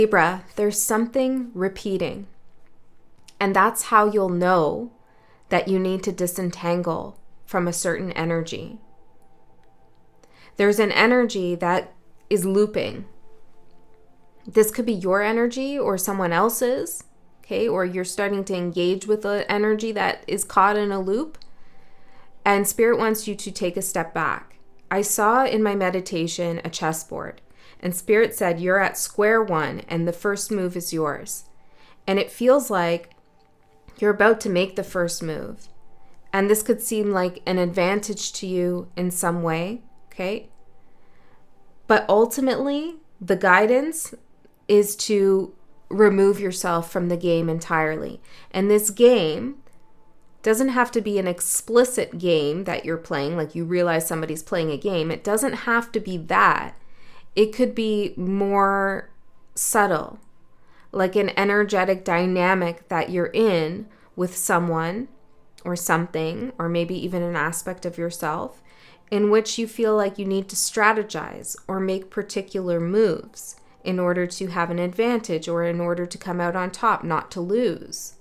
Libra, there's something repeating. And that's how you'll know that you need to disentangle from a certain energy. There's an energy that is looping. This could be your energy or someone else's, okay? Or you're starting to engage with an energy that is caught in a loop. And Spirit wants you to take a step back. I saw in my meditation a chessboard. And Spirit said, you're at square one and the first move is yours. And it feels like you're about to make the first move. And this could seem like an advantage to you in some way, okay? But ultimately, the guidance is to remove yourself from the game entirely. And this game doesn't have to be an explicit game that you're playing, like you realize somebody's playing a game. It doesn't have to be that. It could be more subtle, like an energetic dynamic that you're in with someone or something, or maybe even an aspect of yourself, in which you feel like you need to strategize or make particular moves in order to have an advantage or in order to come out on top, not to lose.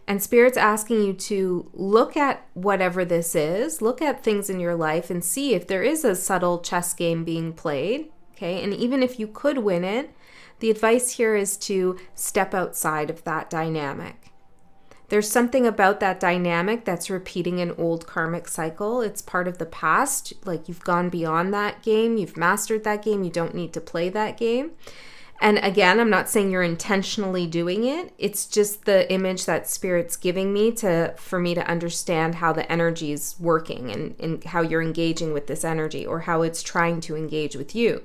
And Spirit's asking you to look at whatever this is, look at things in your life and see if there is a subtle chess game being played. Okay, and even if you could win it, the advice here is to step outside of that dynamic. There's something about that dynamic that's repeating an old karmic cycle. It's part of the past, like you've gone beyond that game, you've mastered that game, you don't need to play that game. And again, I'm not saying you're intentionally doing it. It's just the image that Spirit's giving me for me to understand how the energy is working and how you're engaging with this energy or how it's trying to engage with you.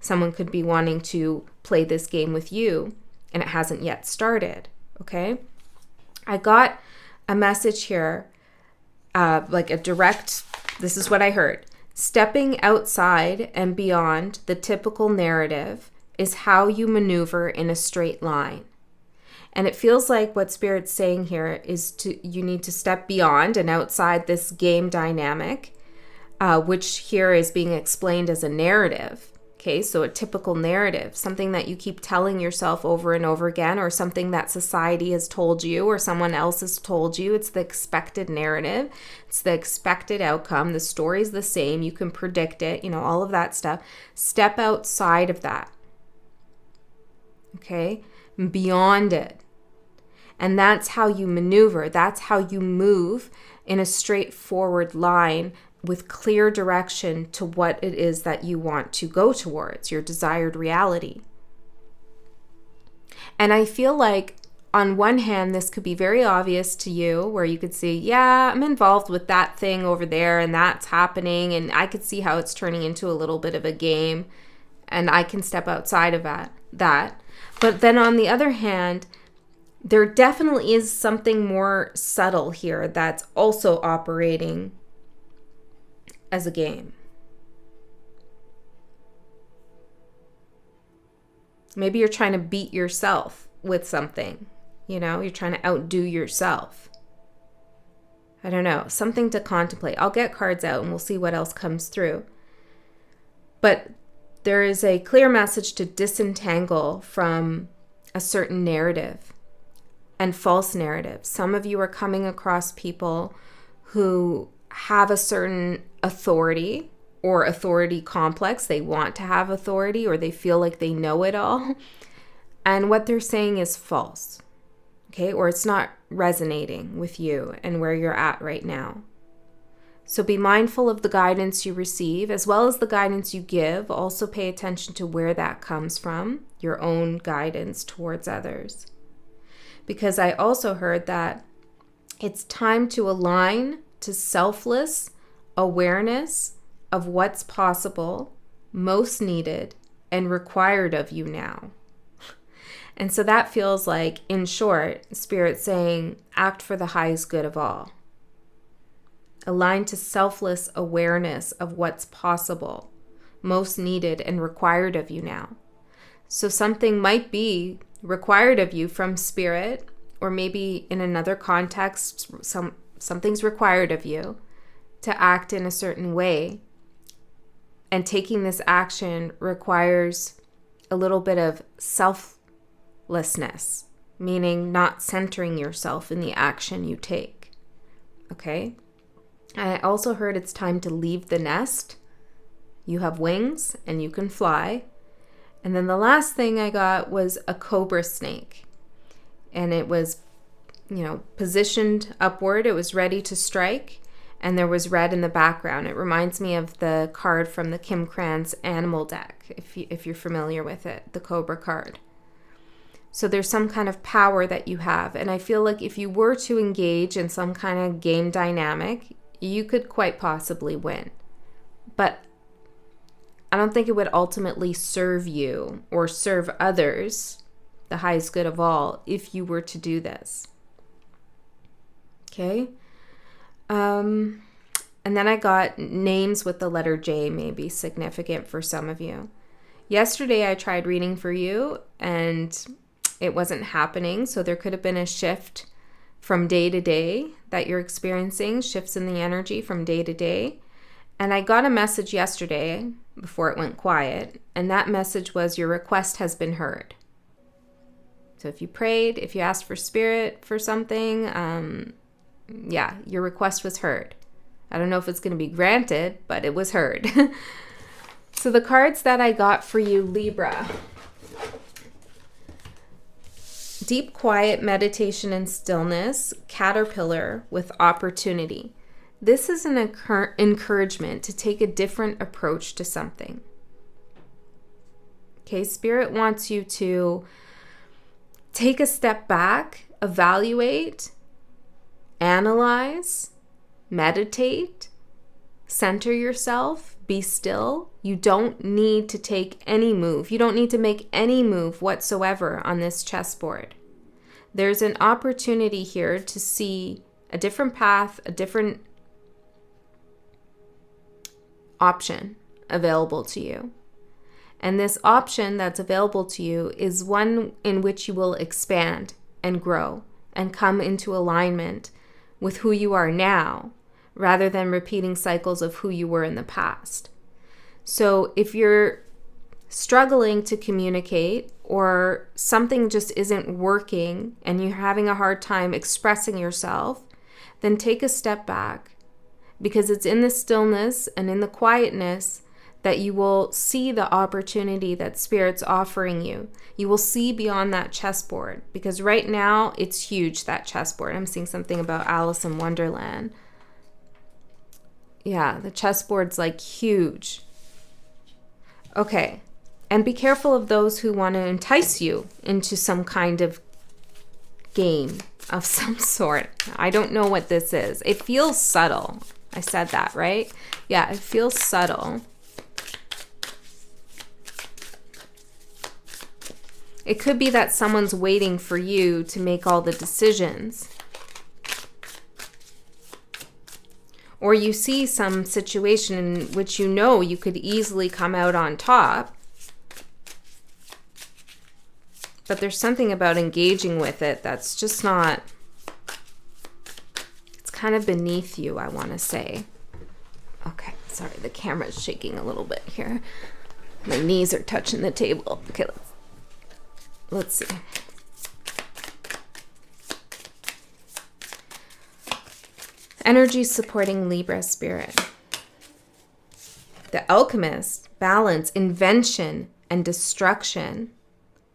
Someone could be wanting to play this game with you and it hasn't yet started, okay? I got a message here, like a direct, this is what I heard. Stepping outside and beyond the typical narrative is how you maneuver in a straight line. And it feels like what Spirit's saying here is you need to step beyond and outside this game dynamic, which here is being explained as a narrative. Okay, so a typical narrative, something that you keep telling yourself over and over again, or something that society has told you or someone else has told you. It's the expected narrative. It's the expected outcome. The story's the same. You can predict it, all of that stuff. Step outside of that. Okay, beyond it. And that's how you maneuver. That's how you move in a straightforward line with clear direction to what it is that you want to go towards, your desired reality. And I feel like on one hand, this could be very obvious to you where you could see, yeah, I'm involved with that thing over there and that's happening. And I could see how it's turning into a little bit of a game and I can step outside of that. But then on the other hand, there definitely is something more subtle here that's also operating as a game. Maybe you're trying to beat yourself with something, you're trying to outdo yourself. I don't know, something to contemplate. I'll get cards out and we'll see what else comes through. But there is a clear message to disentangle from a certain narrative and false narratives. Some of you are coming across people who have a certain authority or authority complex. They want to have authority or they feel like they know it all. And what they're saying is false, okay? Or it's not resonating with you and where you're at right now. So be mindful of the guidance you receive as well as the guidance you give. Also pay attention to where that comes from, your own guidance towards others. Because I also heard that it's time to align to selfless awareness of what's possible, most needed, and required of you now. And so that feels like, in short, Spirit saying, act for the highest good of all. Align to selfless awareness of what's possible, most needed, and required of you now. So something might be required of you from Spirit, or maybe in another context, something's required of you to act in a certain way. And taking this action requires a little bit of selflessness, meaning not centering yourself in the action you take. Okay? I also heard it's time to leave the nest. You have wings and you can fly. And then the last thing I got was a cobra snake. And it was, positioned upward. It was ready to strike. And there was red in the background. It reminds me of the card from the Kim Krans animal deck, if you're familiar with it, the cobra card. So there's some kind of power that you have. And I feel like if you were to engage in some kind of game dynamic, you could quite possibly win. But I don't think it would ultimately serve you or serve others, the highest good of all, if you were to do this. Okay? And then I got names with the letter J may be significant for some of you. Yesterday I tried reading for you and it wasn't happening. So there could have been a shift from day to day that you're experiencing, shifts in the energy from day to day. And I got a message yesterday before it went quiet. And that message was, your request has been heard. So if you prayed, if you asked for spirit for something, your request was heard. I don't know if it's going to be granted, but it was heard. So the cards that I got for you, Libra. Deep quiet meditation and stillness, caterpillar with opportunity. This is an encouragement to take a different approach to something. Okay, Spirit wants you to take a step back, evaluate, analyze, meditate, center yourself, be still. You don't need to take any move. You don't need to make any move whatsoever on this chessboard. There's an opportunity here to see a different path, a different option available to you. And this option that's available to you is one in which you will expand and grow and come into alignment with who you are now, rather than repeating cycles of who you were in the past. So if you're struggling to communicate or something just isn't working and you're having a hard time expressing yourself, then take a step back, because it's in the stillness and in the quietness that you will see the opportunity that Spirit's offering you. You will see beyond that chessboard, because right now it's huge, that chessboard. I'm seeing something about Alice in Wonderland. Yeah, the chessboard's like huge. Okay, and be careful of those who want to entice you into some kind of game of some sort. I don't know what this is. It feels subtle. I said that, right? Yeah, it feels subtle. It could be that someone's waiting for you to make all the decisions. Or you see some situation in which you know you could easily come out on top. But there's something about engaging with it that's just not... It's kind of beneath you, I want to say. Okay, sorry, the camera's shaking a little bit here. My knees are touching the table. Okay, let's see. Energy supporting Libra spirit. The alchemist, balance, invention, and destruction.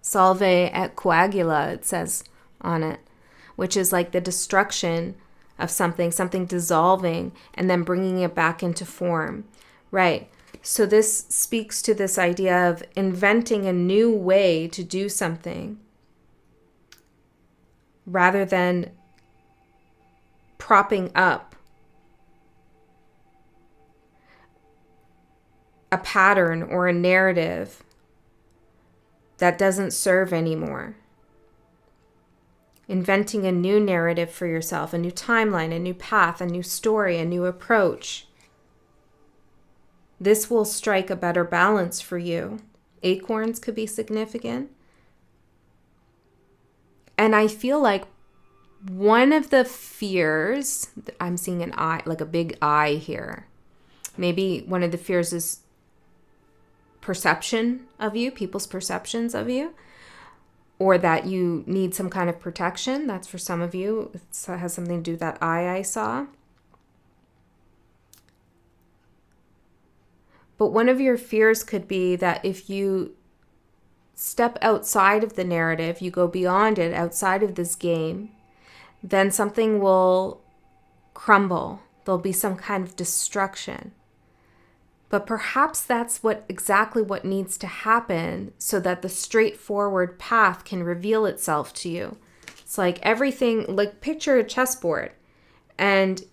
Salve et coagula, it says on it, which is like the destruction of something dissolving and then bringing it back into form. Right. So this speaks to this idea of inventing a new way to do something rather than propping up a pattern or a narrative that doesn't serve anymore. Inventing a new narrative for yourself, a new timeline, a new path, a new story, a new approach. This will strike a better balance for you. Acorns could be significant. And I feel like one of the fears, I'm seeing an eye, like a big eye here. Maybe one of the fears is perception of you, people's perceptions of you, or that you need some kind of protection. That's for some of you. It has something to do with that eye I saw. But one of your fears could be that if you step outside of the narrative, you go beyond it, outside of this game, then something will crumble. There'll be some kind of destruction. But perhaps that's exactly what needs to happen so that the straightforward path can reveal itself to you. It's like everything, like picture a chessboard, and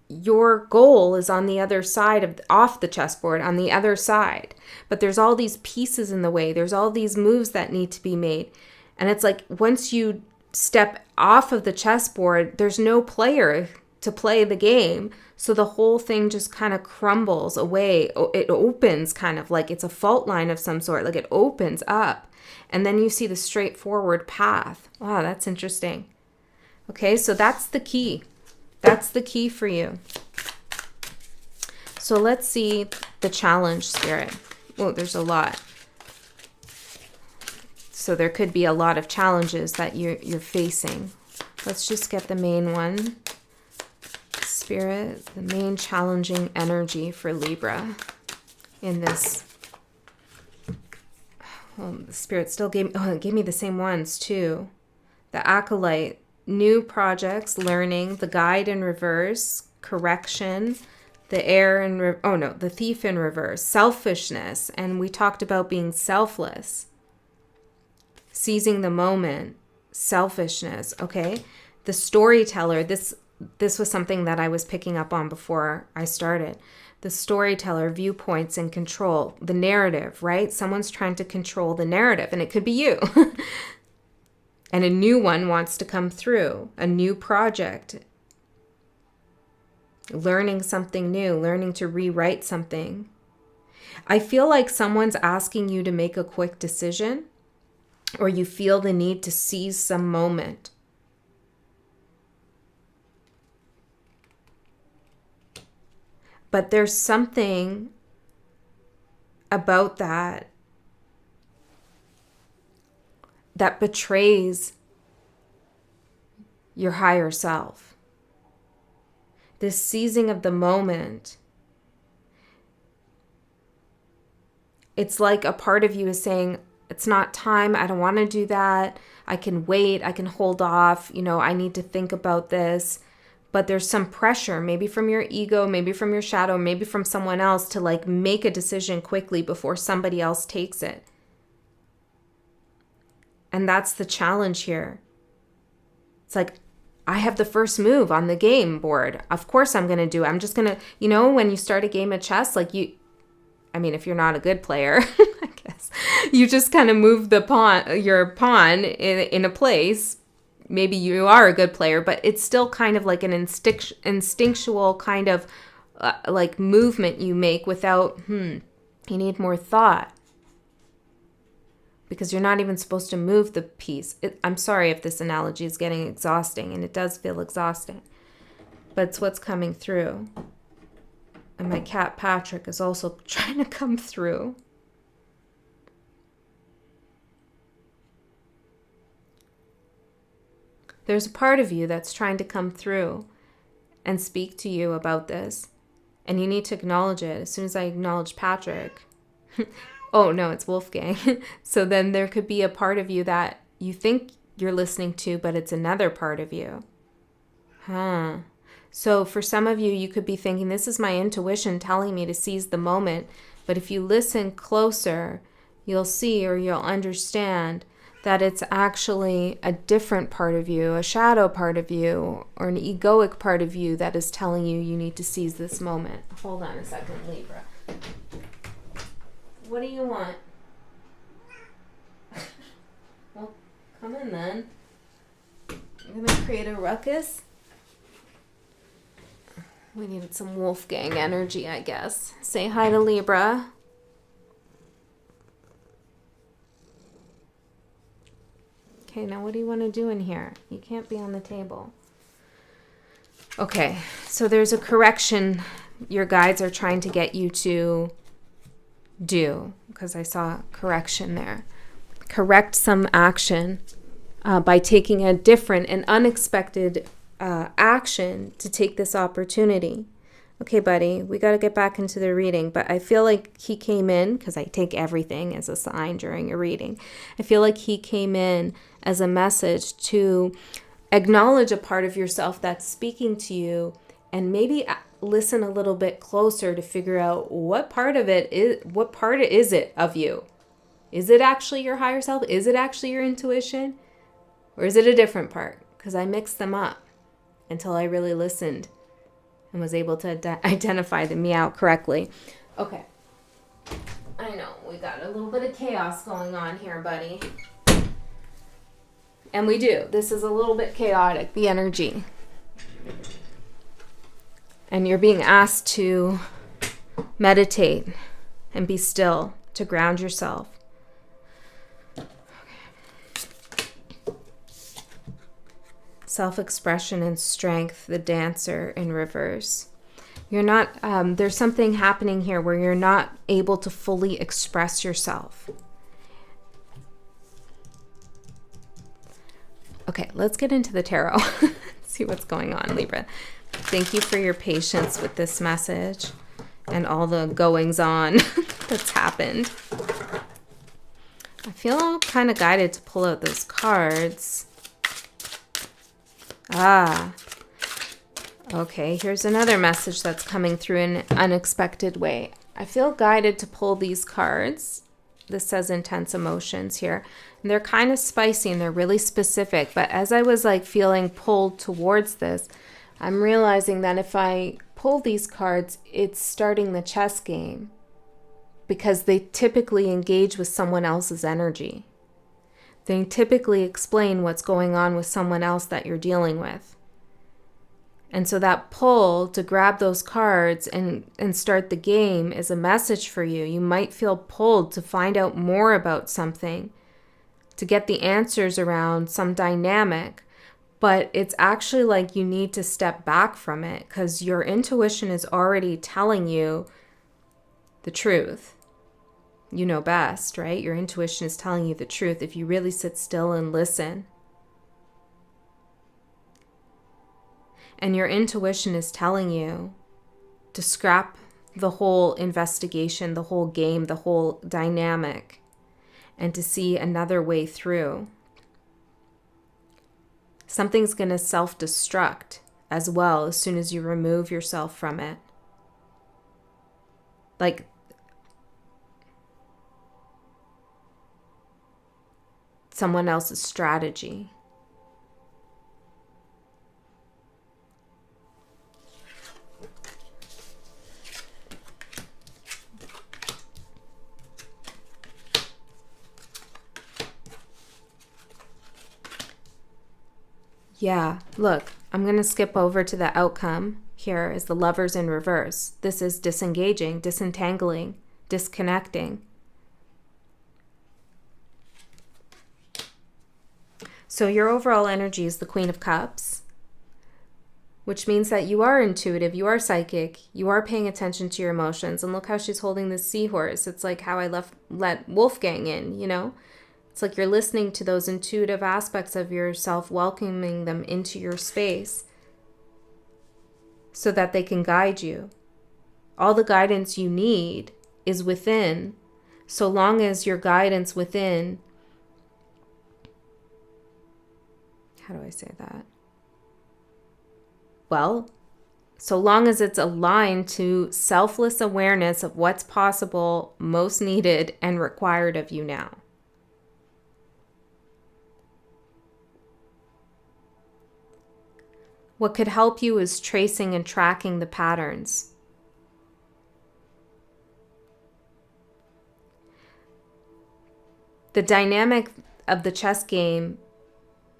your goal is on the other side off the chessboard, on the other side. But there's all these pieces in the way. There's all these moves that need to be made. And it's like once you step off of the chessboard, there's no player to play the game. So the whole thing just kind of crumbles away. It opens kind of like it's a fault line of some sort. Like it opens up. And then you see the straightforward path. Wow, that's interesting. Okay, so that's the key. That's the key for you. So let's see the challenge, Spirit. Oh, there's a lot. So there could be a lot of challenges that you're facing. Let's just get the main one. Spirit, the main challenging energy for Libra in this. Oh, the Spirit still gave me the same ones too. The Acolyte, new projects, learning, the Guide in reverse, correction, the Air in the Thief in reverse, selfishness, and we talked about being selfless, seizing the moment, selfishness. Okay, the Storyteller. This was something that I was picking up on before I started. The Storyteller, viewpoints and control, the narrative, right? Someone's trying to control the narrative, and it could be you. And a new one wants to come through, a new project, learning something new, learning to rewrite something. I feel like someone's asking you to make a quick decision, or you feel the need to seize some moment. But there's something about that betrays your higher self. This seizing of the moment. It's like a part of you is saying, it's not time. I don't want to do that. I can wait. I can hold off. I need to think about this. But there's some pressure, maybe from your ego, maybe from your shadow, maybe from someone else to like make a decision quickly before somebody else takes it. And that's the challenge here. It's like, I have the first move on the game board. Of course I'm going to do it. I'm just going to, when you start a game of chess, like if you're not a good player, I guess, you just kind of move your pawn in a place. Maybe you are a good player, but it's still kind of like an instinctual kind of like movement you make without, you need more thought. Because you're not even supposed to move the piece. I'm sorry if this analogy is getting exhausting, and it does feel exhausting. But it's what's coming through. And my cat Patrick is also trying to come through. There's a part of you that's trying to come through and speak to you about this. And you need to acknowledge it. As soon as I acknowledge Patrick... Oh, no, it's Wolfgang. So then there could be a part of you that you think you're listening to, but it's another part of you. So for some of you, you could be thinking, this is my intuition telling me to seize the moment. But if you listen closer, you'll see or you'll understand that it's actually a different part of you, a shadow part of you, or an egoic part of you that is telling you you need to seize this moment. Hold on a second, Libra. What do you want? Well, come in then. You're gonna create a ruckus? We needed some Wolfgang energy, I guess. Say hi to Libra. Okay, now what do you want to do in here? You can't be on the table. Okay, so there's a correction your guides are trying to get you to do. because I saw correction there. Correct some action by taking a different and unexpected action to take this opportunity. Okay, buddy, we got to get back into the reading, but I feel like he came in, because I take everything as a sign during a reading. I feel like he came in as a message to acknowledge a part of yourself that's speaking to you, and maybe listen a little bit closer to figure out what part is it of you? Is it actually your higher self? Is it actually your intuition? Or is it a different part? Because I mixed them up until I really listened and was able to identify the meow correctly. Okay. I know, we got a little bit of chaos going on here, buddy. And we do. This is a little bit chaotic, the energy. And you're being asked to meditate and be still, to ground yourself. Self-expression and strength, the dancer in reverse. You're not, there's something happening here where you're not able to fully express yourself. Okay, let's get into the tarot. See what's going on, Libra. Thank you for your patience with this message and all the goings on that's happened. I feel kind of guided to pull out those cards. Okay, here's another message that's coming through in an unexpected way. I feel guided to pull these cards. This says intense emotions here. And they're kind of spicy and they're really specific. But as I was like feeling pulled towards this, I'm realizing that if I pull these cards, it's starting the chess game. Because they typically engage with someone else's energy. They typically explain what's going on with someone else that you're dealing with. And so that pull to grab those cards and start the game is a message for you. You might feel pulled to find out more about something, to get the answers around some dynamic. But it's actually like you need to step back from it because your intuition is already telling you the truth. You know best, right? Your intuition is telling you the truth if you really sit still and listen. And your intuition is telling you to scrap the whole investigation, the whole game, the whole dynamic, and to see another way through. Something's going to self-destruct as well as soon as you remove yourself from it. Like, someone else's strategy. Yeah, look, I'm going to skip over to the outcome. Here is the Lovers in reverse. This is disengaging, disentangling, disconnecting. So your overall energy is the Queen of Cups, which means that you are intuitive, you are psychic, you are paying attention to your emotions. And look how she's holding this seahorse. It's like how I let Wolfgang in, you know? It's like you're listening to those intuitive aspects of yourself, welcoming them into your space so that they can guide you. All the guidance you need is within, so long as your guidance within, how do I say that? Well, so long as it's aligned to selfless awareness of what's possible, most needed, and required of you now. What could help you is tracing and tracking the patterns. The dynamic of the chess game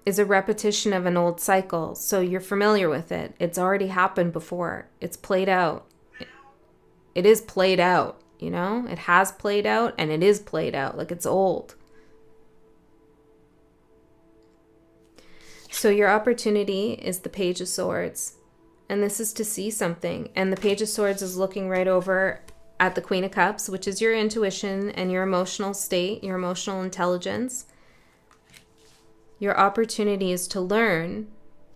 is a repetition of an old cycle, so you're familiar with it. It's already happened before. It's played out. It is played out, you know? It has played out and it is played out, like it's old. So your opportunity is the Page of Swords, and this is to see something. And the Page of Swords is looking right over at the Queen of Cups, which is your intuition and your emotional state, your emotional intelligence. Your opportunity is to learn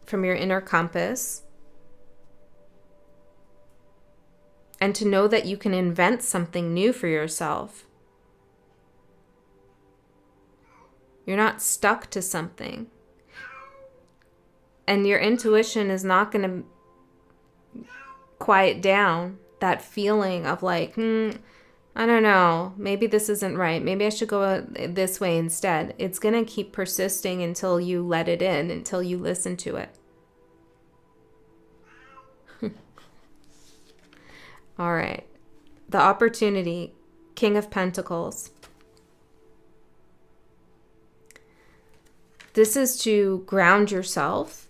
from your inner compass and to know that you can invent something new for yourself. You're not stuck to something. And your intuition is not going to quiet down that feeling of like, I don't know, maybe this isn't right. Maybe I should go this way instead. It's going to keep persisting until you let it in, until you listen to it. All right. The opportunity, King of Pentacles. This is to ground yourself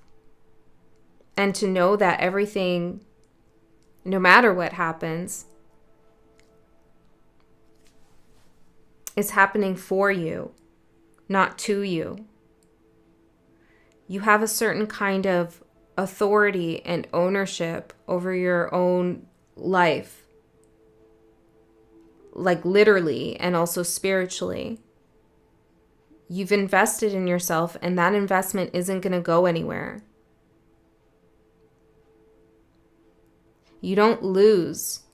and to know that everything, no matter what happens, is happening for you, not to you. You have a certain kind of authority and ownership over your own life, like literally and also spiritually. You've invested in yourself, and that investment isn't going to go anywhere. You don't lose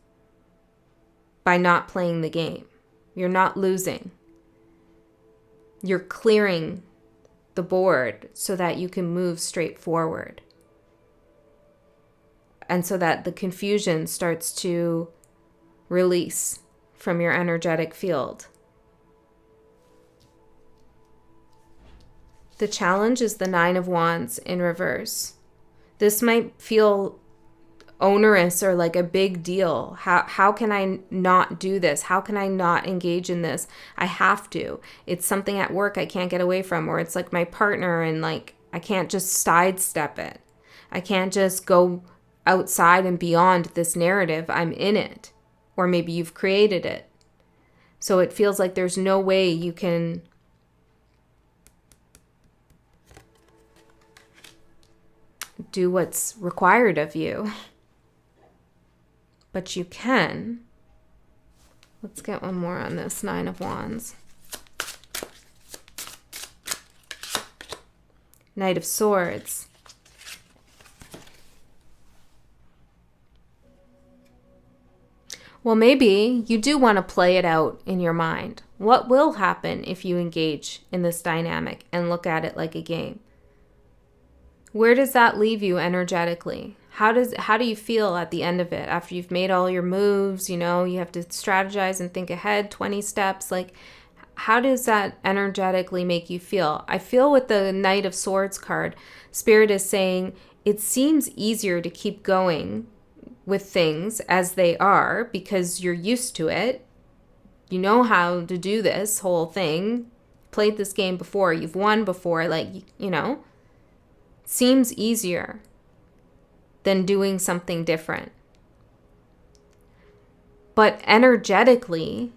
by not playing the game. You're not losing. You're clearing the board so that you can move straight forward. And so that the confusion starts to release from your energetic field. The challenge is the Nine of Wands in reverse. This might feel onerous or like a big deal. How can I not do this? How can I not engage in this? I have to. It's something at work I can't get away from, or it's like my partner and like I can't just sidestep it. I can't just go outside and beyond this narrative. I'm in it. Or maybe you've created it. So it feels like there's no way you can do what's required of you. But you can. Let's get one more on this Nine of Wands. Knight of Swords. Well, maybe you do want to play it out in your mind. What will happen if you engage in this dynamic and look at it like a game? Where does that leave you energetically? How do you feel at the end of it after you've made all your moves? You know, you have to strategize and think ahead 20 steps. Like, how does that energetically make you feel? I feel with the Knight of Swords card, Spirit is saying it seems easier to keep going with things as they are because you're used to it. You know how to do this whole thing. Played this game before. You've won before. Like, you know, seems easier than doing something different. But energetically,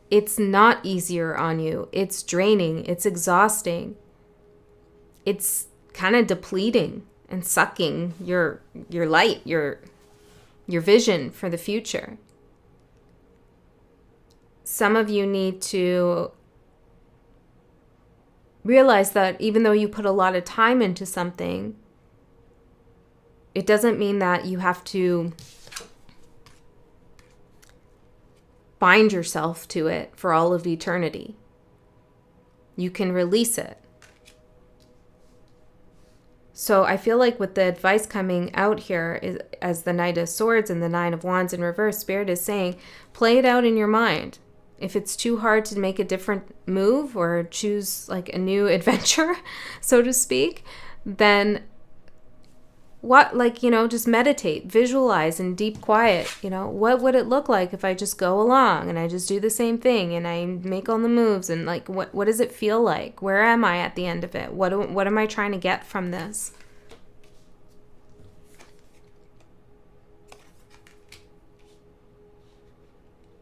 it's not easier on you. It's draining. It's exhausting. It's kind of depleting and sucking your light, your vision for the future. Some of you need to realize that even though you put a lot of time into something, it doesn't mean that you have to bind yourself to it for all of eternity. You can release it. So I feel like with the advice coming out here is, as the Knight of Swords and the Nine of Wands in reverse, Spirit is saying, play it out in your mind. If it's too hard to make a different move or choose like a new adventure, so to speak, then just meditate, visualize in deep quiet. What would it look like if I just go along and I just do the same thing and I make all the moves, and like, what does it feel like? Where am I at the end of it? What am I trying to get from this?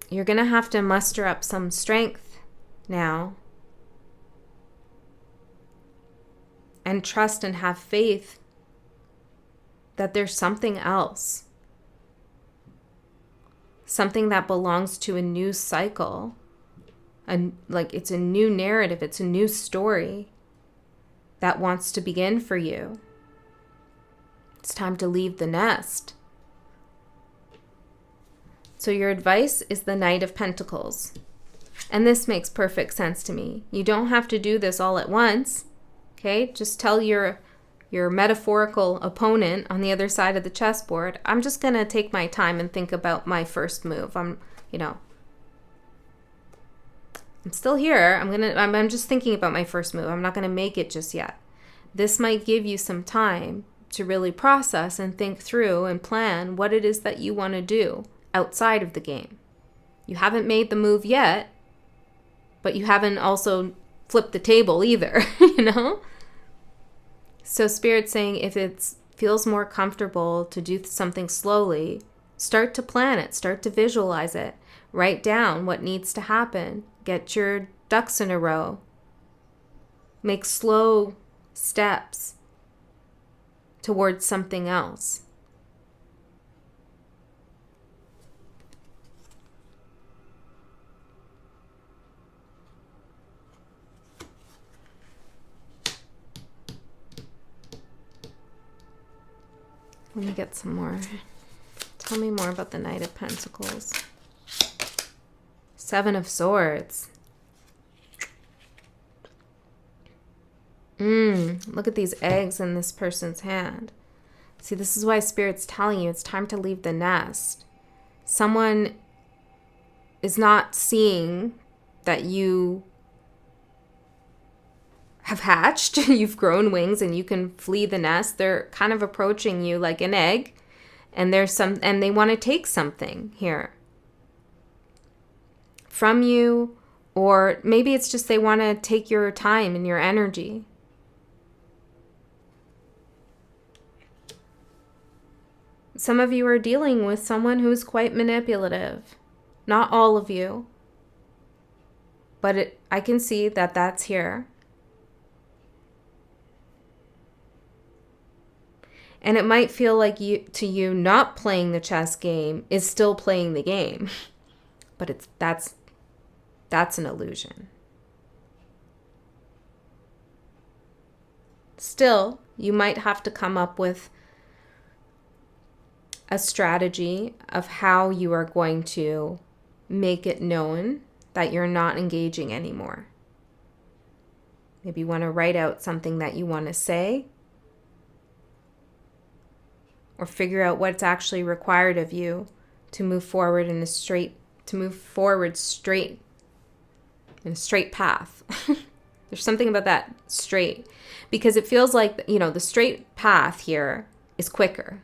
You're going to have to muster up some strength now and trust and have faith that there's something else. something that belongs to a new cycle. And like it's a new narrative, it's a new story that wants to begin for you. It's time to leave the nest. So your advice is the Knight of Pentacles. And this makes perfect sense to me. You don't have to do this all at once. Okay? Just tell your metaphorical opponent on the other side of the chessboard, I'm just going to take my time and think about my first move. I'm still here. I'm just thinking about my first move. I'm not going to make it just yet. This might give you some time to really process and think through and plan what it is that you want to do outside of the game. You haven't made the move yet, but you haven't also flipped the table either, So Spirit's saying if it feels more comfortable to do something slowly, start to plan it, start to visualize it, write down what needs to happen, get your ducks in a row, make slow steps towards something else. Let me get some more. Tell me more about the Knight of Pentacles. Seven of Swords. Look at these eggs in this person's hand. See, this is why Spirit's telling you it's time to leave the nest. Someone is not seeing that you have hatched, you've grown wings, and you can flee the nest. They're kind of approaching you like an egg, and they want to take something here from you, or maybe it's just they want to take your time and your energy. Some of you are dealing with someone who's quite manipulative. Not all of you, but I can see that that's here. And it might feel like you not playing the chess game is still playing the game. But that's an illusion. Still, you might have to come up with a strategy of how you are going to make it known that you're not engaging anymore. Maybe you want to write out something that you want to say, or figure out what's actually required of you to move forward in a straight path. There's something about that straight, because it feels like, the straight path here is quicker.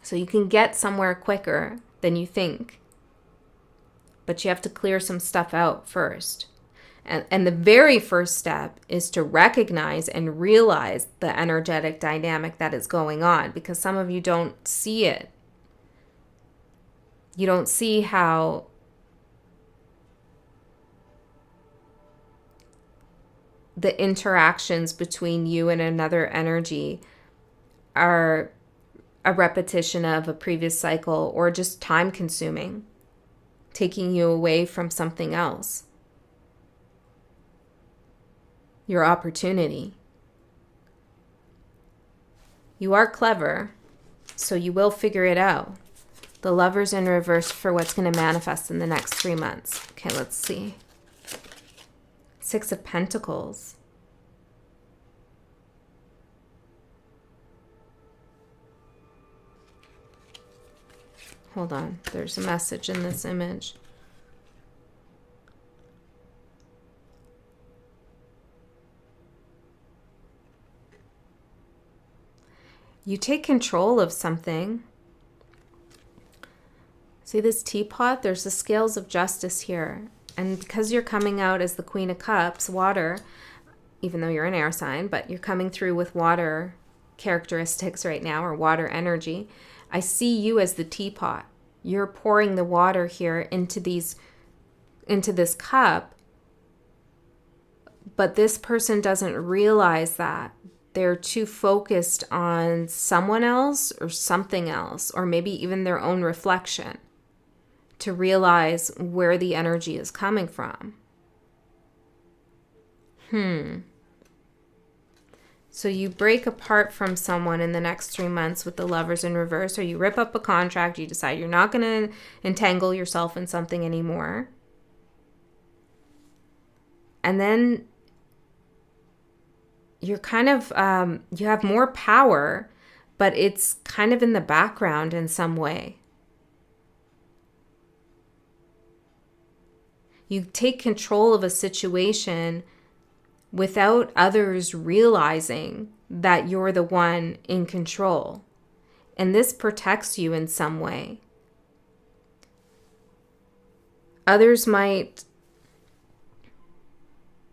So you can get somewhere quicker than you think, but you have to clear some stuff out first. And the very first step is to recognize and realize the energetic dynamic that is going on, because some of you don't see it. You don't see how the interactions between you and another energy are a repetition of a previous cycle, or just time consuming, taking you away from something else. Your opportunity. You are clever, so you will figure it out. The Lover's in reverse for what's going to manifest in the next 3 months. Okay, let's see. Six of Pentacles. Hold on, there's a message in this image. You take control of something. See this teapot? There's the scales of justice here. And because you're coming out as the Queen of Cups, water, even though you're an air sign, but you're coming through with water characteristics right now, or water energy, I see you as the teapot. You're pouring the water here into this cup, but this person doesn't realize that they're too focused on someone else or something else, or maybe even their own reflection, to realize where the energy is coming from. So you break apart from someone in the next 3 months with the Lovers in reverse, or you rip up a contract, you decide you're not going to entangle yourself in something anymore. And then you're kind of, you have more power, but it's kind of in the background in some way. You take control of a situation without others realizing that you're the one in control. And this protects you in some way. Others might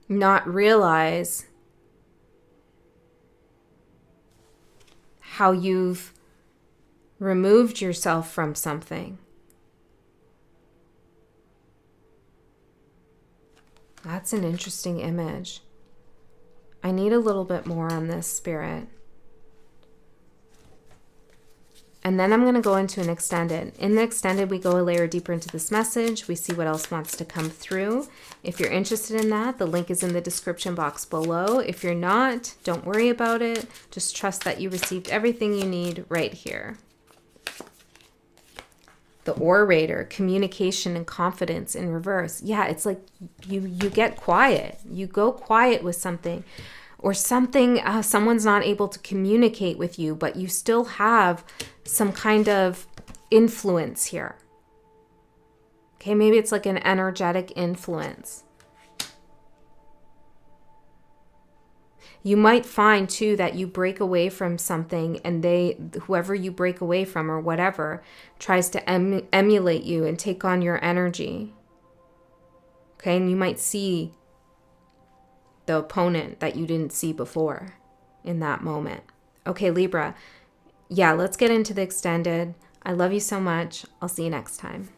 not realize how you've removed yourself from something. That's an interesting image. I need a little bit more on this, Spirit. And then I'm going to go into an extended. In the extended, we go a layer deeper into this message. We see what else wants to come through. If you're interested in that, the link is in the description box below. If you're not, don't worry about it. Just trust that you received everything you need right here. The Orator, communication and confidence in reverse. Yeah, it's like you get quiet. You go quiet with something, or something, someone's not able to communicate with you, but you still have some kind of influence here. Okay, maybe it's like an energetic influence. You might find too that you break away from something, and whoever you break away from or whatever, tries to emulate you and take on your energy. Okay, and you might see the opponent that you didn't see before in that moment. Okay, Libra. Yeah, let's get into the extended. I love you so much. I'll see you next time.